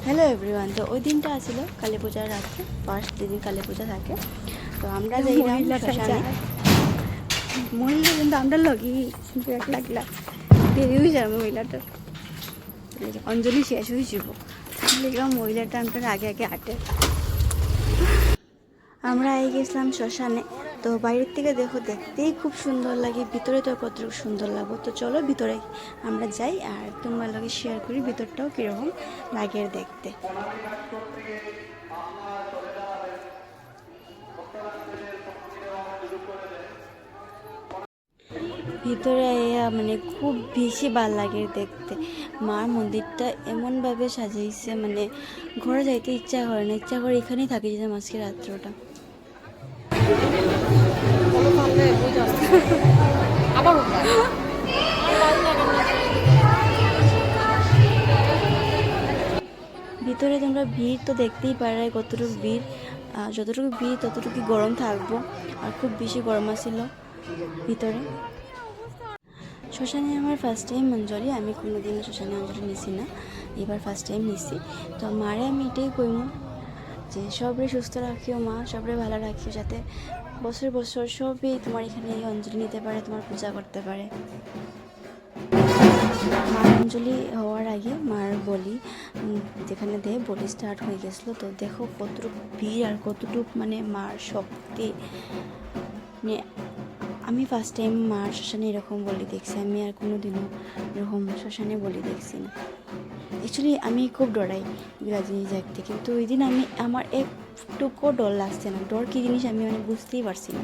Hello everyone, তো ওই দিনটা আছিল কালী পূজার রাত্রে, ফার্স্ট যেদিন কালী পূজা থাকে। তো আমরা যাইলাম শ্মশানে। মহিলা কিন্তু আমরা লগি কিন্তু এক লাগলা দেরি হয়ে যাবে মহিলাটার অঞ্জলি শেষ হয়ে যাব। দেখলাম মহিলাটা আমরা আগে আগে আটে। আমরা এই গেছিলাম শ্মশানে। তো বাইরের থেকে দেখতেই খুব সুন্দর লাগে, ভিতরে তো কতটুকু সুন্দর লাগবে। তো চলো ভিতরে আমরা যাই আর তোমার লগে শেয়ার করি ভিতরটাও কীরকম লাগে দেখতে। ভিতরে মানে খুব বেশি ভালো লাগে দেখতে। মার মন্দিরটা এমনভাবে সাজাইছে, মানে ঘরে যাইতে ইচ্ছা করে না, ইচ্ছা করে এখানেই থাকি যে আজকে রাত্রটা। ভিতরে তোমরা ভিড় তো দেখতেই পারে কতটুকু ভিড়, যতটুকু ভিড় ততটুকু গরম থাকবো, আর খুব বেশি গরম আছিল ভিতরে। শ্মশানে আমার ফার্স্ট টাইম অঞ্জলি, আমি কোনোদিনও শ্মশানে অঞ্জলি নিছি না, এবার ফার্স্ট টাইম নিছি। তো মারে আমি এটাই কইমু যে সবরে সুস্থ রাখিও মা, সবরে ভালো রাখিও, যাতে বছর বছর সবই তোমার এখানে এই অঞ্জলি নিতে পারে, তোমার পূজা করতে পারে। মার অঞ্জলি হওয়ার আগে মার বলি যেখানে দেয় বলি স্টার্ট হয়ে গেছিলো। তো দেখো কতটুকু ভিড় আর কতটুকু মানে মার শক্তি। মানে আমি ফার্স্ট টাইম মার শ্মশানে এরকম বলি দেখছি, আমি আর কোনো দিনও এরকম শ্মশানে বলি দেখছি না। অ্যাকচুয়ালি আমি খুব ডরাই এগুলা জিনিস দেখতে, কিন্তু ওই দিন আমার একটুকুও ডর লাগছে না। ডর কী জিনিস আমি মানে বুঝতেই পারছি না।